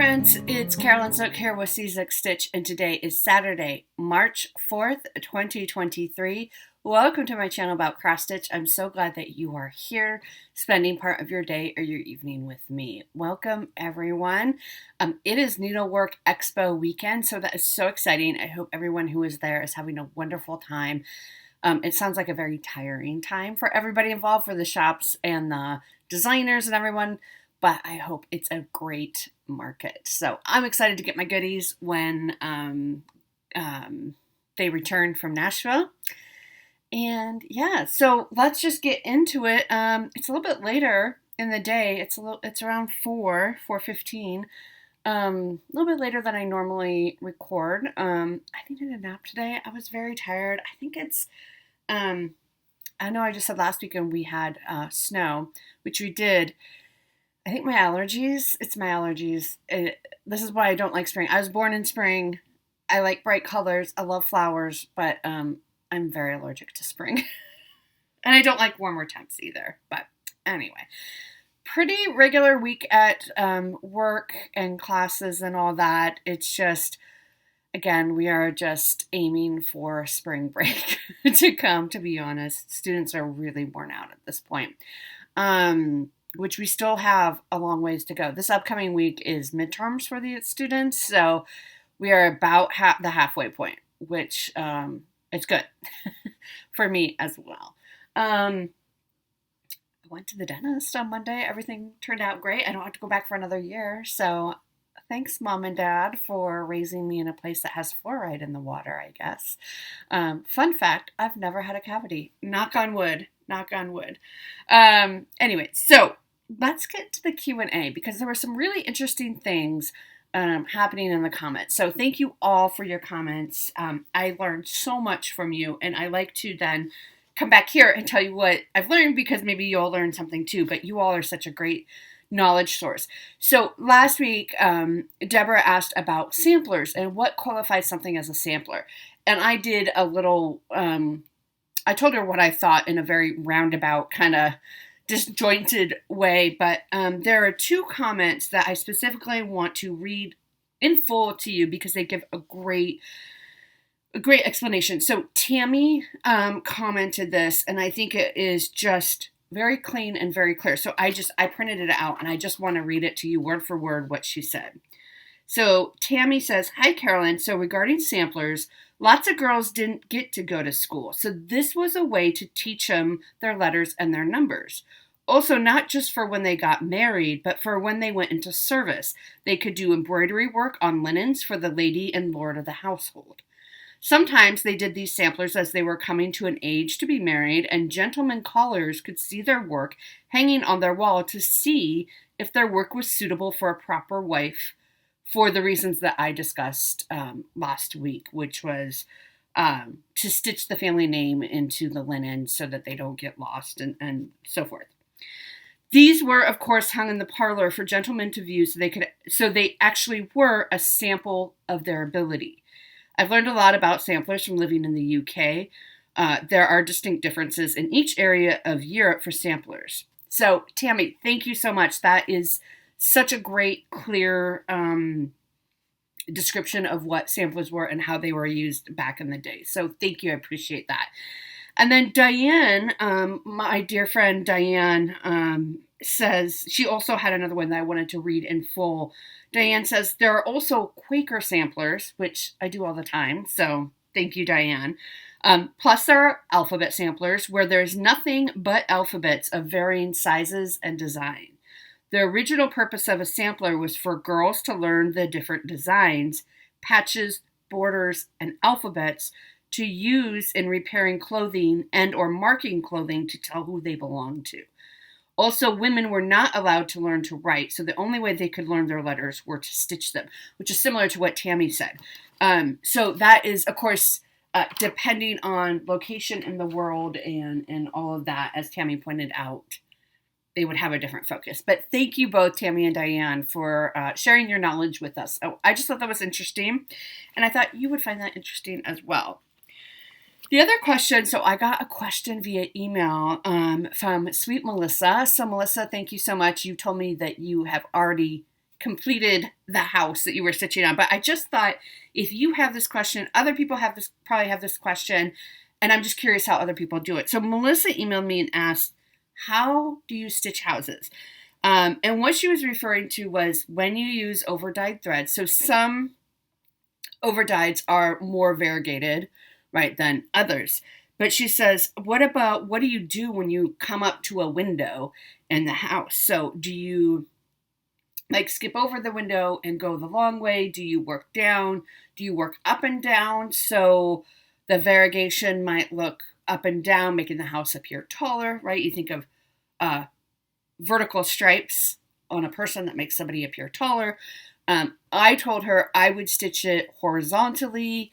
friends, it's Carolyn Zook here with Zook Stitch, and today is Saturday, March 4th, 2023. Welcome to my channel about cross stitch. I'm so glad that you are here spending part of your day or your evening with me. Welcome everyone. It is Needlework Expo weekend, so that is so exciting. I hope everyone who is there is having a wonderful time. It sounds like a very tiring time for everybody involved, for the shops and the designers and everyone, but I hope it's a great market. So I'm excited to get my goodies when they return from Nashville. And yeah, so let's just get into it. It's a little bit later in the day. It's around 4:15. A little bit later than I normally record. I needed a nap today. I was very tired. I think it's I know I just said last weekend we had snow, which we did. I think my allergies, it's my allergies. This is why I don't like spring. I was born in spring. I like bright colors. I love flowers, but I'm very allergic to spring. And I don't like warmer temps either. But anyway, pretty regular week at work and classes and all that. It's just, again, we are just aiming for spring break to come, to be honest. Students are really worn out at this point. Which we still have a long ways to go. This upcoming week is midterms for the students, so we are about the halfway point, which it's good for me as well. I went to the dentist on Monday. Everything turned out great. I don't have to go back for another year, so thanks, Mom and Dad, for raising me in a place that has fluoride in the water, I guess. Fun fact, I've never had a cavity. Knock on wood. Knock on wood. Anyway, so let's get to the Q&A because there were some really interesting things happening in the comments. So thank you all for your comments. I learned so much from you, and I like to then come back here and tell you what I've learned because maybe you'll learn something too, but you all are such a great knowledge source. So last week, Deborah asked about samplers and what qualifies something as a sampler. And I did a little, I told her what I thought in a very roundabout kind of disjointed way, but there are two comments that I specifically want to read in full to you because they give a great explanation. So Tammy commented this, and I think it is just very clean and very clear. So I printed it out, and I just want to read it to you word for word what she said. So Tammy says, "Hi, Carolyn. So regarding samplers, lots of girls didn't get to go to school. So this was a way to teach them their letters and their numbers. Also, not just for when they got married, but for when they went into service. They could do embroidery work on linens for the lady and lord of the household. Sometimes they did these samplers as they were coming to an age to be married, and gentlemen callers could see their work hanging on their wall to see if their work was suitable for a proper wife, for the reasons that I discussed last week, which was to stitch the family name into the linen so that they don't get lost and so forth. These were, of course, hung in the parlor for gentlemen to view so they actually were a sample of their ability. I've learned a lot about samplers from living in the UK. There are distinct differences in each area of Europe for samplers." So, Tammy, thank you so much. That is such a great, clear description of what samplers were and how they were used back in the day. So thank you. I appreciate that. And then Diane, my dear friend Diane, says, she also had another one that I wanted to read in full. Diane says, "There are also Quaker samplers," which I do all the time. So thank you, Diane. Plus there are alphabet samplers where there's nothing but alphabets of varying sizes and design. The original purpose of a sampler was for girls to learn the different designs, patches, borders, and alphabets to use in repairing clothing and or marking clothing to tell who they belonged to. Also, women were not allowed to learn to write, so the only way they could learn their letters were to stitch them, which is similar to what Tammy said. So that is, of course, depending on location in the world and all of that, as Tammy pointed out, they would have a different focus. But thank you both, Tammy and Diane, for sharing your knowledge with us. So I just thought that was interesting, and I thought you would find that interesting as well. The other question, so I got a question via email from Sweet Melissa. So Melissa, thank you so much. You told me that you have already completed the house that you were stitching on. But I just thought if you have this question, other people probably have this question, and I'm just curious how other people do it. So Melissa emailed me and asked, how do you stitch houses? And what she was referring to was when you use overdyed threads. So some overdyeds are more variegated, right, than others. But she says, what do you do when you come up to a window in the house? So do you like skip over the window and go the long way? Do you work down? Do you work up and down? So the variegation might look up and down, making the house appear taller, right? You think of vertical stripes on a person that makes somebody appear taller. I told her I would stitch it horizontally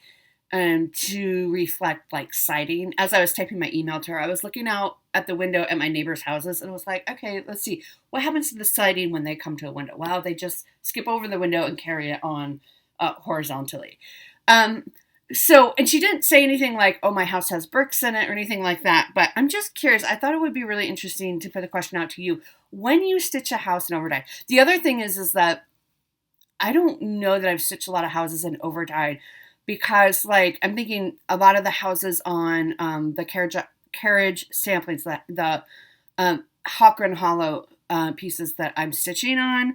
to reflect like siding. As I was typing my email to her, I was looking out at the window at my neighbors' houses and was like, okay, let's see. What happens to the siding when they come to a window? Well, they just skip over the window and carry it on horizontally. And she didn't say anything like, oh, my house has bricks in it or anything like that. But I'm just curious. I thought it would be really interesting to put the question out to you. When you stitch a house in overdyed, the other thing is that I don't know that I've stitched a lot of houses in overdyed because, like, I'm thinking a lot of the houses on the carriage samplings, the Hawker Hollow pieces that I'm stitching on,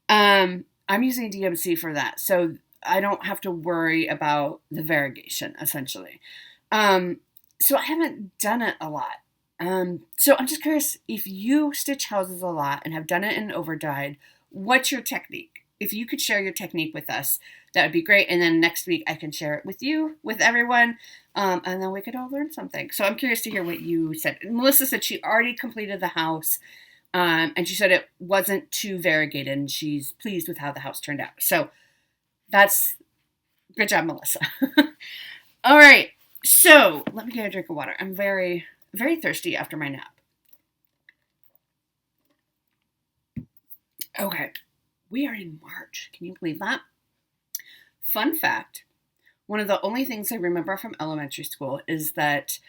I'm using DMC for that. So I don't have to worry about the variegation, essentially. So I haven't done it a lot. So I'm just curious, if you stitch houses a lot and have done it in overdyed, what's your technique? If you could share your technique with us, that would be great. And then next week I can share it with you, with everyone, and then we could all learn something. So I'm curious to hear what you said. And Melissa said she already completed the house, and she said it wasn't too variegated, and she's pleased with how the house turned out. So that's good job, Melissa. All right, so let me get a drink of water. I'm very, very thirsty after my nap. Okay. We are in March. Can you believe that? Fun fact, one of the only things I remember from elementary school is that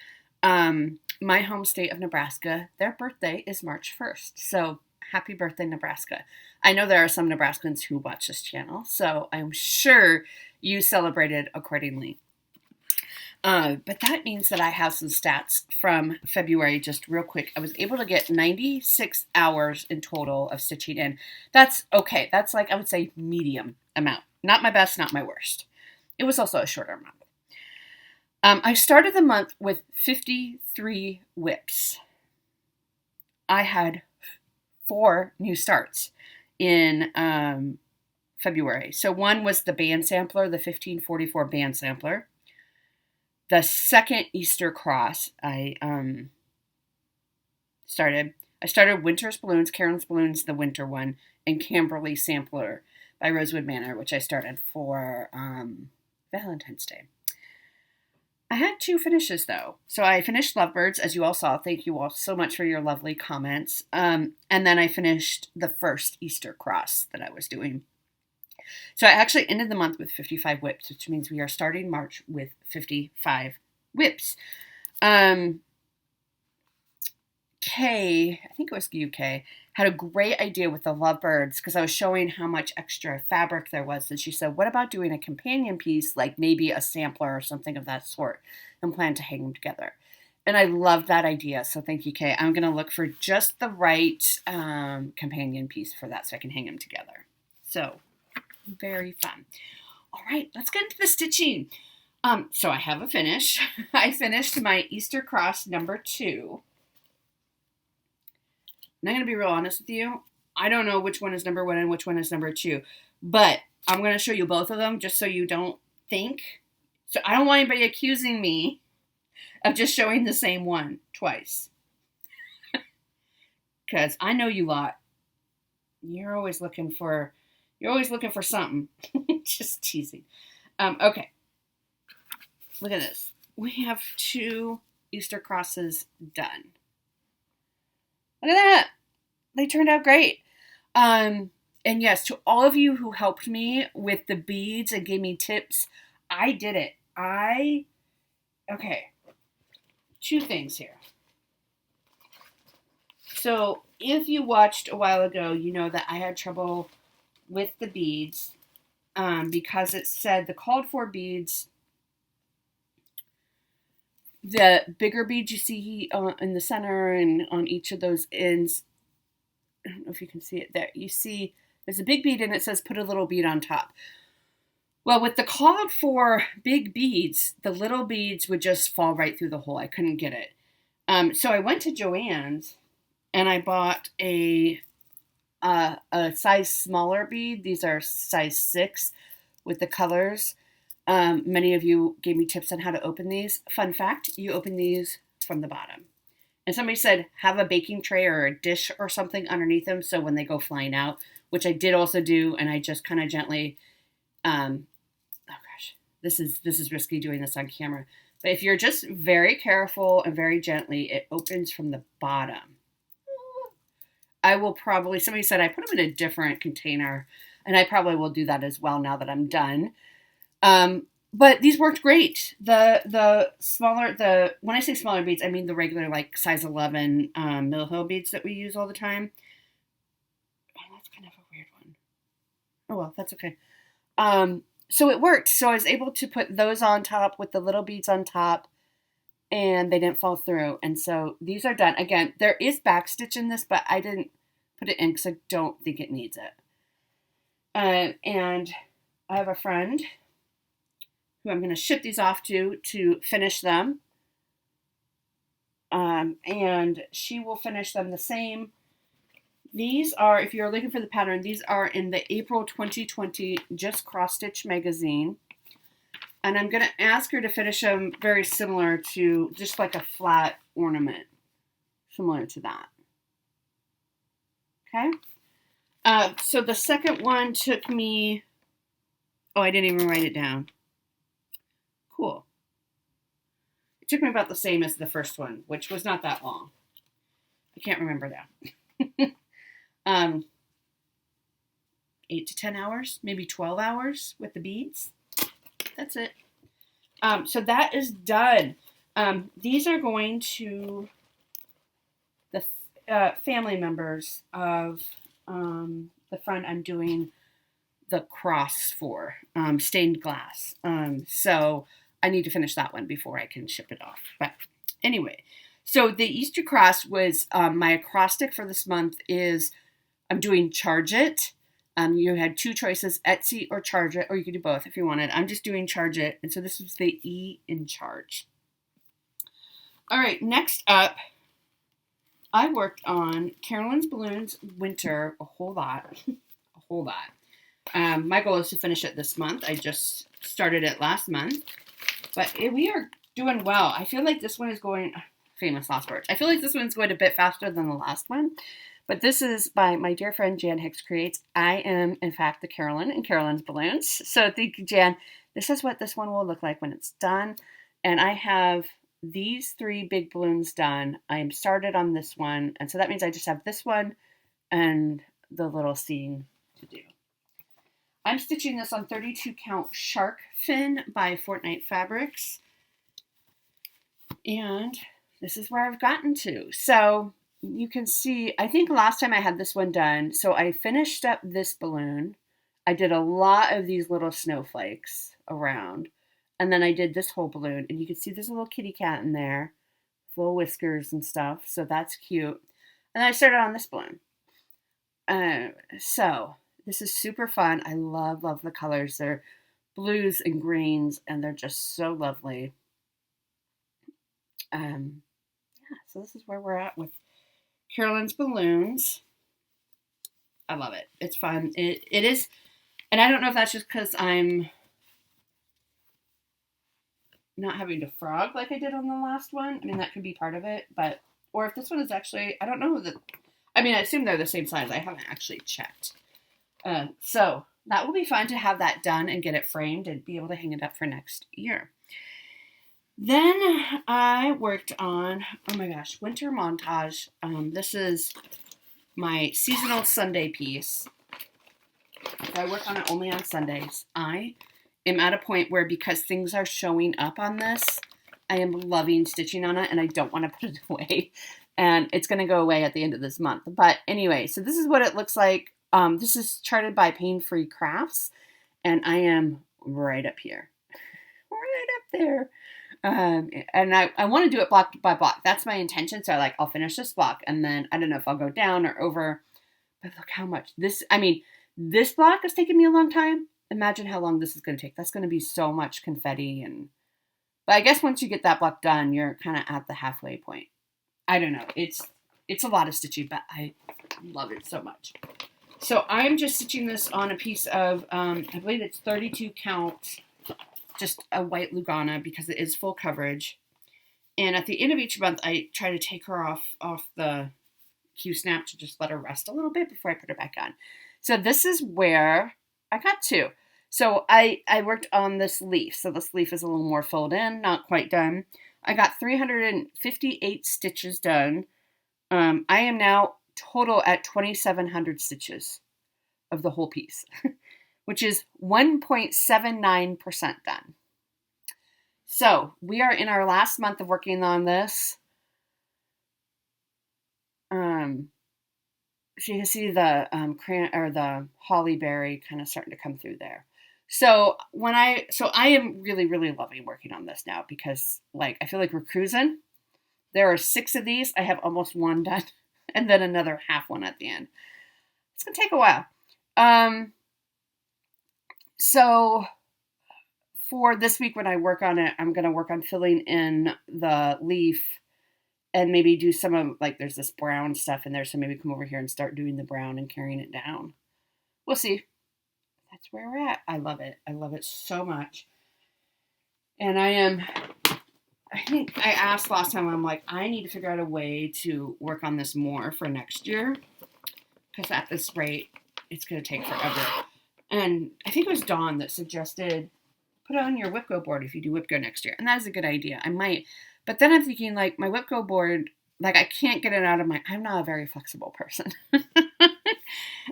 my home state of Nebraska, their birthday is March 1st. So happy birthday, Nebraska. I know there are some Nebraskans who watch this channel, so I'm sure you celebrated accordingly. But that means that I have some stats from February, just real quick. I was able to get 96 hours in total of stitching in. That's okay. That's like, I would say, medium amount. Not my best, not my worst. It was also a shorter month. I started the month with 53 whips. I had 4 new starts in February. So one was the band sampler, the 1544 band sampler. The second Easter cross I started Winter's Balloons, Karen's Balloons, the winter one, and Camberley Sampler by Rosewood Manor, which I started for Valentine's Day. I had 2 finishes, though. So I finished Lovebirds, as you all saw. Thank you all so much for your lovely comments. And then I finished the first Easter cross that I was doing. So I actually ended the month with 55 whips, which means we are starting March with 55 whips. Kay, I think it was UK, had a great idea with the Lovebirds because I was showing how much extra fabric there was. And she said, what about doing a companion piece, like maybe a sampler or something of that sort, and plan to hang them together? And I love that idea. So thank you, Kay. I'm going to look for just the right companion piece for that so I can hang them together. So very fun. All right, let's get into the stitching. So I have a finish. I finished my Easter cross number 2. And I'm going to be real honest with you. I don't know which one is number 1 and which one is number 2. But I'm going to show you both of them just so you don't think. So I don't want anybody accusing me of just showing the same one twice. Because I know you lot. You're always looking for something. Just teasing. Okay. Look at this. We have 2 Easter crosses done. Look at that. They turned out great. And yes, to all of you who helped me with the beads and gave me tips, I did it. Okay. 2 things here. So if you watched a while ago, you know that I had trouble with the beads because it said the called for beads, the bigger beads you see in the center and on each of those ends. I don't know if you can see it there. You see there's a big bead and it says put a little bead on top. Well, with the called for big beads, the little beads would just fall right through the hole. I couldn't get it. So I went to Joann's and I bought a size smaller bead. These are size 6 with the colors. Many of you gave me tips on how to open these. Fun fact, you open these from the bottom. And somebody said have a baking tray or a dish or something underneath them so when they go flying out, which I did also do, and I just kind of gently, oh gosh, this is risky doing this on camera. But if you're just very careful and very gently, it opens from the bottom. I will probably, somebody said I put them in a different container, and I probably will do that as well now that I'm done. But these worked great. The smaller, when I say smaller beads, I mean the regular like size 11 Mill Hill beads that we use all the time. Oh, that's kind of a weird one. Oh well, that's okay. So it worked. So I was able to put those on top with the little beads on top, and they didn't fall through. And so these are done. Again, there is backstitch in this, but I didn't put it in because I don't think it needs it. And I have a friend who I'm going to ship these off to finish them. And she will finish them the same. These are, if you're looking for the pattern, these are in the April 2020 Just Cross Stitch magazine. And I'm going to ask her to finish them very similar to just like a flat ornament, similar to that. Okay. So the second one took me, oh, I didn't even write it down. Cool. It took me about the same as the first one, which was not that long. I can't remember that. 8 to 10 hours, maybe 12 hours with the beads. That's it. So that is done. These are going to the family members of the friend I'm doing the cross for, stained glass. So I need to finish that one before I can ship it off. But anyway, so the Easter cross was my acrostic for this month is I'm doing Charge It. You had 2 choices, Etsy or Charge It, or you could do both if you wanted. I'm just doing Charge It, and so this was the E in charge. All right, next up, I worked on Carolyn's Balloons Winter a whole lot. A whole lot. My goal is to finish it this month. I just started it last month. But we are doing well. I feel like this one is going, famous last words. I feel like this one's going a bit faster than the last one. But this is by my dear friend Jan Hicks Creates. I am, in fact, the Carolyn in Carolyn's Balloons. So thank you, Jan. This is what this one will look like when it's done. And I have these 3 big balloons done. I am started on this one. And so that means I just have this one and the little scene to do. I'm stitching this on 32 count shark fin by Fortnite Fabrics. And this is where I've gotten to. So you can see, I think last time I had this one done, so I finished up this balloon. I did a lot of these little snowflakes around. And then I did this whole balloon. And you can see there's a little kitty cat in there. Little whiskers and stuff. So that's cute. And I started on this balloon. So this is super fun. I love the colors. They're blues and greens, and they're just so lovely. Yeah, so this is where we're at with Carolyn's Balloons. I love it. It's fun. It is, and I don't know if that's just because I'm not having to frog like I did on the last one. I mean, that could be part of it, but, or if this one is actually, I don't know that, I mean, I assume they're the same size. I haven't actually checked. So that will be fun to have that done and get it framed and be able to hang it up for next year. Then I worked on, oh my gosh, Winter Montage. This is my seasonal Sunday piece. I work on it only on Sundays. I am at a point where because things are showing up on this, I am loving stitching on it and I don't want to put it away. And it's going to go away at the end of this month. But anyway, so this is what it looks like This is charted by Pain Free Crafts, and I am right up here. Right up there. And I want to do it block by block. That's my intention. So I'll finish this block, and then I don't know if I'll go down or over, but look how much this block has taken me a long time. Imagine how long this is going to take. That's going to be so much confetti. But I guess once you get that block done, you're kind of at the halfway point. I don't know. It's a lot of stitching, but I love it so much. So I'm just stitching this on a piece of, I believe it's 32 count, just a white Lugana because it is full coverage. And at the end of each month, I try to take her off the Q-snap to just let her rest a little bit before I put her back on. So this is where I got to. So I worked on this leaf. So this leaf is a little more filled in, not quite done. I got 358 stitches done. I am now total at 2,700 stitches of the whole piece, which is 1.79% done. So we are in our last month of working on this. So you can see the the holly berry kind of starting to come through there. So I am really, really loving working on this now because I feel like we're cruising. There are 6 of these. I have almost one done and then another half one at the end. It's going to take a while. So for this week when I work on it, I'm going to work on filling in the leaf and maybe do some of, there's this brown stuff in there, so maybe come over here and start doing the brown and carrying it down. We'll see. That's where we're at. I love it. I love it so much. And I think I asked last time, I'm like, I need to figure out a way to work on this more for next year, because at this rate, it's going to take forever. And I think it was Dawn that suggested put it on your WIPGO board if you do WIPGO next year. And that is a good idea. I might. But then I'm thinking, my WIPGO board, I can't get it out of I'm not a very flexible person.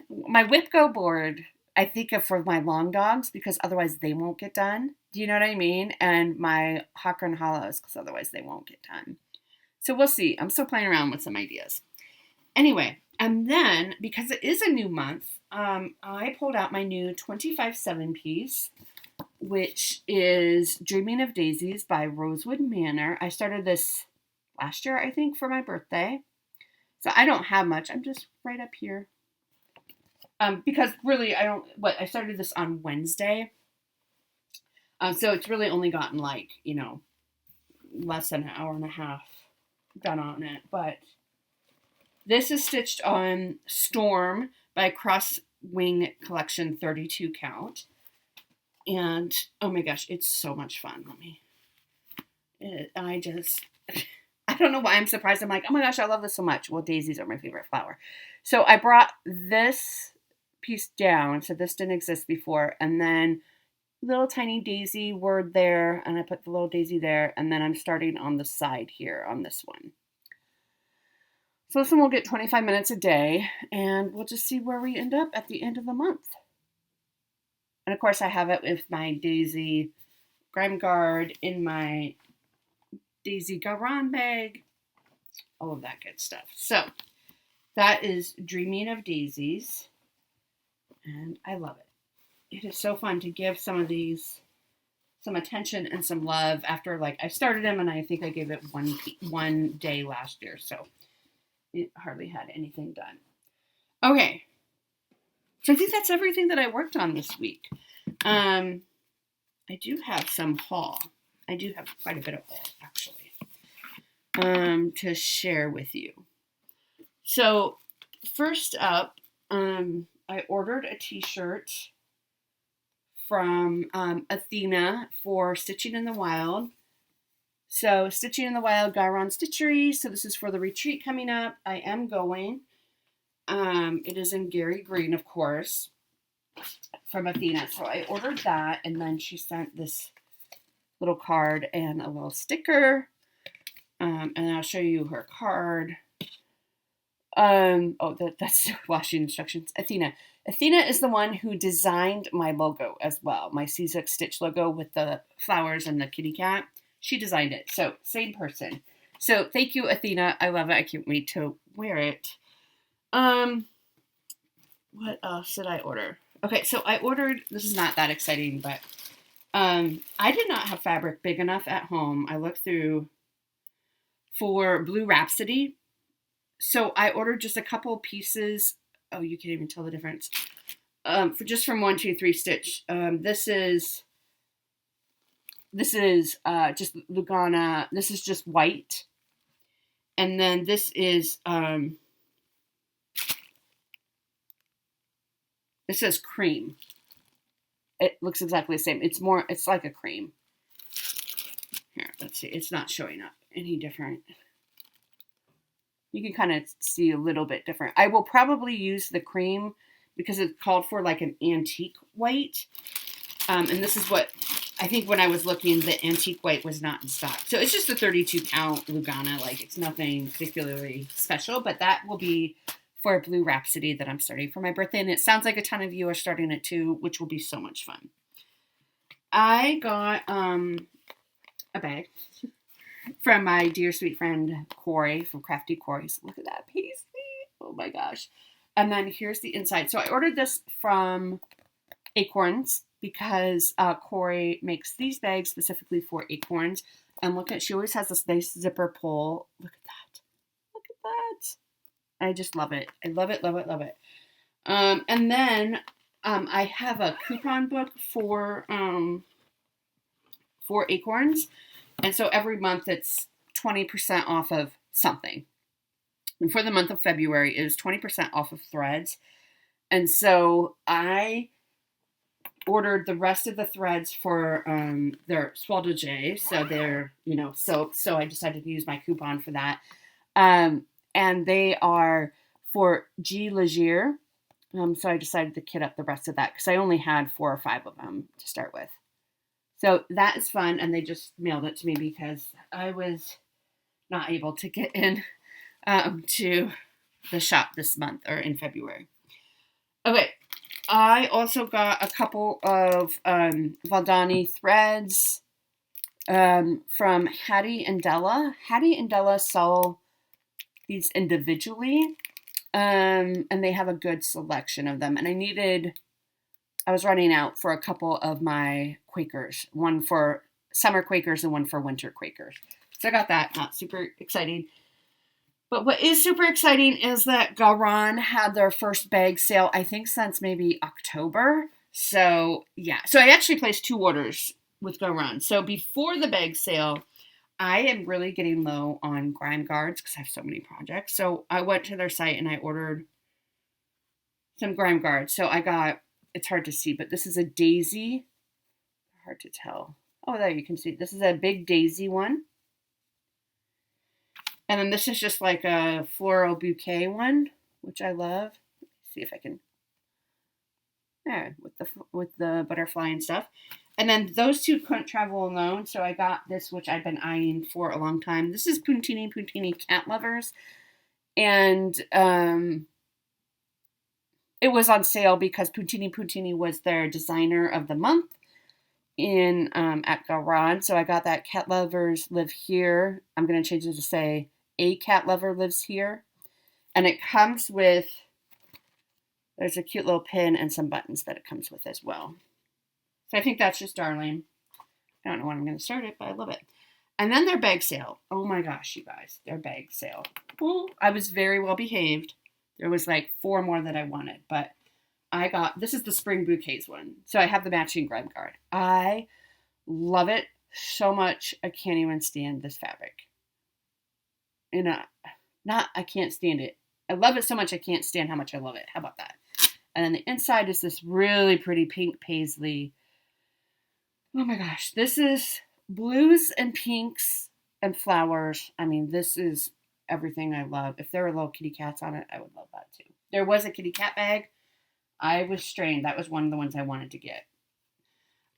My WIPGO board, I think of for my long dogs, because otherwise they won't get done. Do you know what I mean? And my Acorn hollows, because otherwise they won't get done. So we'll see. I'm still playing around with some ideas. Anyway, and then, because it is a new month, I pulled out my new 25/7 piece, which is Dreaming of Daisies by Rosewood Manor. I started this last year, I think, for my birthday. So I don't have much. I'm just right up here. Because really, I started this on Wednesday. So it's really only gotten less than an hour and a half done on it. But this is stitched on Storm by Crosswing Collection 32 count. And oh my gosh, it's so much fun. I don't know why I'm surprised. I'm like, oh my gosh, I love this so much. Well, daisies are my favorite flower. So I brought this piece down. So this didn't exist before. And then little tiny daisy word there. And I put the little daisy there. And then I'm starting on the side here on this one. So this one will get 25 minutes a day. And we'll just see where we end up at the end of the month. And of course I have it with my Daisy Grime Guard in my Daisy Garon bag. All of that good stuff. So that is Dreaming of Daisies. And I love it. It is so fun to give some of these some attention and some love after I started them and I think I gave it one day last year. So it hardly had anything done. Okay. So I think that's everything that I worked on this week. I do have some haul. I do have quite a bit of haul, actually, to share with you. So first up, I ordered a t-shirt from Athena for Stitching in the Wild. So Stitching in the Wild, Garon Stitchery. So this is for the retreat coming up. I am going. It is in Gary Green, of course, from Athena. So I ordered that, and then she sent this little card and a little sticker. And I'll show you her card. That's washing instructions. Athena. Athena is the one who designed my logo as well. My C6 Stitch logo with the flowers and the kitty cat. She designed it. So same person. So thank you, Athena. I love it. I can't wait to wear it. what else did I order? Okay, so I ordered, this is not that exciting, but I did not have fabric big enough at home. I looked through for blue Rhapsody. So I ordered just a couple pieces. Oh, you can't even tell the difference. For just from 123 Stitch. This is just Lugana. This is just white. And then this is this says cream. It looks exactly the same. It's like a cream. Here, let's see. It's not showing up any different. You can kind of see a little bit different. I will probably use the cream because it's called for like an antique white. And this is what, I think when I was looking, the antique white was not in stock. So it's just a 32 count Lugana. Like it's nothing particularly special, but that will be for a blue Rhapsody that I'm starting for my birthday. And it sounds like a ton of you are starting it too, which will be so much fun. I got a bag from my dear sweet friend Corey from Crafty Corey's. Look at that paisley. Oh my gosh. And then here's the inside. So I ordered this from Acorns because Corey makes these bags specifically for Acorns. And look at, she always has this nice zipper pull. Look at that. Look at that. I just love it. I love it, love it, love it. And then I have a coupon book for Acorns. And so every month it's 20% off of something. And for the month of February, it was 20% off of threads. And so I ordered the rest of the threads for their Soie de J. So they're, soap. So I decided to use my coupon for that. And they are for G Leger. So I decided to kit up the rest of that because I only had 4 or 5 of them to start with. So that is fun. And they just mailed it to me because I was not able to get in to the shop this month or in February. Okay. I also got a couple of Valdani Threads from Hattie and Della. Hattie and Della sell these individually, and they have a good selection of them. And I was running out for a couple of my Quakers, one for summer Quakers and one for winter Quakers. So I got that, not super exciting. But what is super exciting is that Garon had their first bag sale, I think since maybe October. So yeah, so I actually placed 2 orders with Garon. So before the bag sale, I am really getting low on grime guards because I have so many projects. So I went to their site and I ordered some grime guards. So I got, it's hard to see, but this is a daisy. Hard to tell. Oh, there you can see. This is a big daisy one. And then this is just like a floral bouquet one, which I love. Let's see if I can. There, with the butterfly and stuff. And then those 2 couldn't travel alone, so I got this, which I've been eyeing for a long time. This is Puntini Cat Lovers. And it was on sale because Puntini was their designer of the month at Garon. So I got that Cat Lovers Live Here. I'm going to change it to say A Cat Lover Lives Here. And it comes with, there's a cute little pin and some buttons that it comes with as well. So I think that's just darling. I don't know when I'm going to start it, but I love it. And then their bag sale. Oh my gosh, you guys. Their bag sale. Well, I was very well behaved. There was like 4 more that I wanted. But I got, this is the spring bouquets one. So I have the matching grime guard. I love it so much. I can't even stand this fabric. And I can't stand it. I love it so much I can't stand how much I love it. How about that? And then the inside is this really pretty pink paisley. Oh my gosh. This is blues and pinks and flowers. I mean, this is everything I love. If there were little kitty cats on it, I would love that too. There was a kitty cat bag. I was strained. That was one of the ones I wanted to get.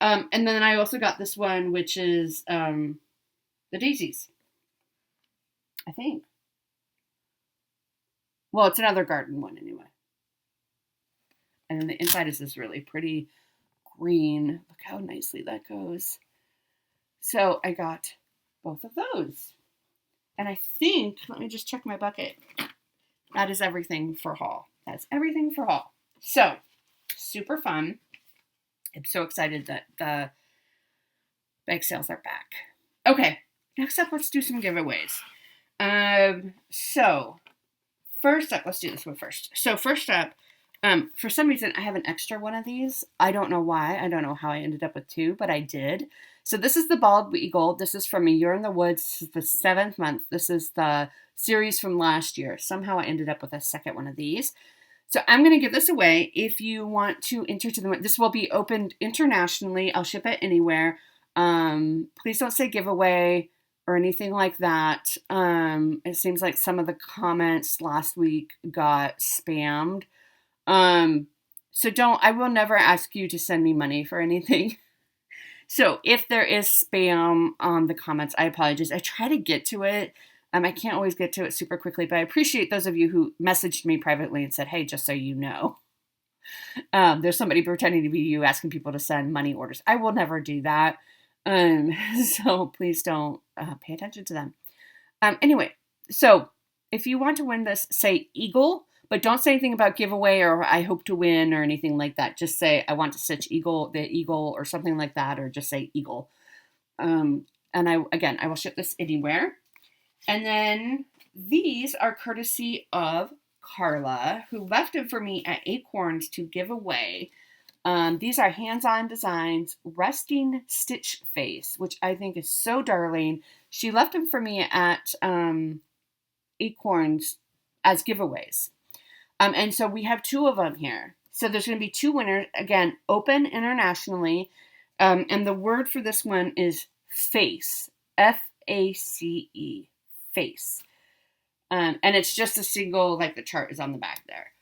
And then I also got this one, which is the Daisies. I think. Well, it's another garden one anyway. And then the inside is this really pretty green. Look how nicely that goes. So I got both of those. And I think, let me just check my bucket. That is everything for haul. That's everything for haul. So, super fun. I'm so excited that the bake sales are back. Okay, next up, let's do some giveaways. So, first up, let's do this one first. So, first up, for some reason, I have an extra one of these. I don't know why. I don't know how I ended up with two, but I did. So this is the Bald Eagle. This is from A Year in the Woods. This is the 7th month. This is the series from last year. Somehow I ended up with a second one of these. So I'm going to give this away. If you want to enter to the, this will be opened internationally. I'll ship it anywhere. Please don't say giveaway or anything like that. It seems like some of the comments last week got spammed. So I will never ask you to send me money for anything. So if there is spam on the comments, I apologize. I try to get to it. I can't always get to it super quickly, but I appreciate those of you who messaged me privately and said, hey, just so you know, there's somebody pretending to be you asking people to send money orders. I will never do that. So please don't pay attention to them. Anyway, so if you want to win this, say Eagle, but don't say anything about giveaway or I hope to win or anything like that. Just say I want to stitch the Eagle or something like that, or just say Eagle. And I will ship this anywhere. And then these are courtesy of Carla, who left them for me at Acorns to give away. These are HandOn Designs Resting Stitch Face, which I think is so darling. She left them for me at Acorns as giveaways. And so we have two of them here. So there's going to be two winners. Again, open internationally. And the word for this one is face. F-A-C-E. Face. And it's just a single, like the chart is on the back there.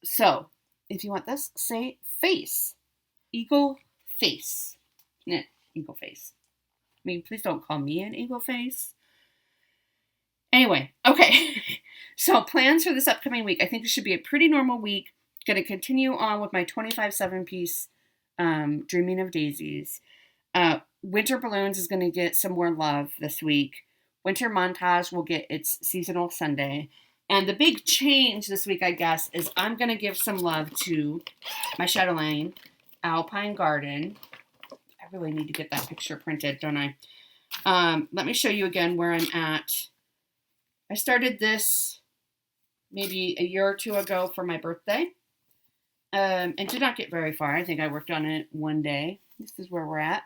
So if you want this, say face. Eagle face. Yeah, eagle face. I mean, please don't call me an eagle face. Anyway, okay. So plans for this upcoming week. I think it should be a pretty normal week. Going to continue on with my 25 7-piece Dreaming of Daisies. Winter Balloons is going to get some more love this week. Winter Montage will get its seasonal Sunday. And the big change this week, I guess, is I'm going to give some love to my Chatelaine Alpine Garden. I really need to get that picture printed, don't I? Let me show you again where I'm at. I started this maybe a year or two ago for my birthday. And did not get very far. I think I worked on it one day. This is where we're at.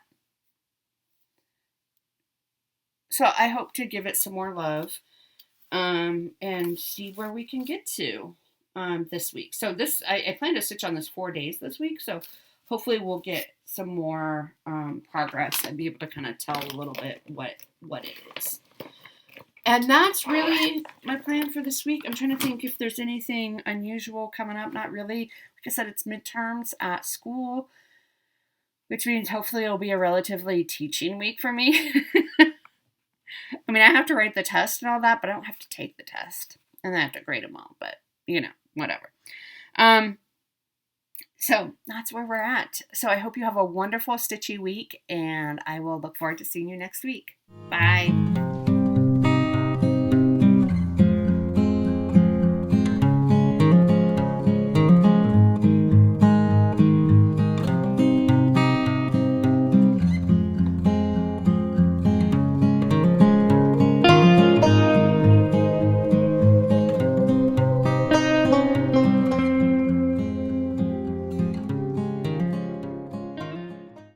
So I hope to give it some more love and see where we can get to this week. So this, I plan to stitch on this 4 days this week. So hopefully we'll get some more progress and be able to kind of tell a little bit what it is. And that's really my plan for this week. I'm trying to think if there's anything unusual coming up. Not really. Like I said, it's midterms at school, which means hopefully it'll be a relatively teaching week for me. I mean, I have to write the test and all that, but I don't have to take the test. And then I have to grade them all, but, whatever. So that's where we're at. So I hope you have a wonderful stitchy week, and I will look forward to seeing you next week. Bye.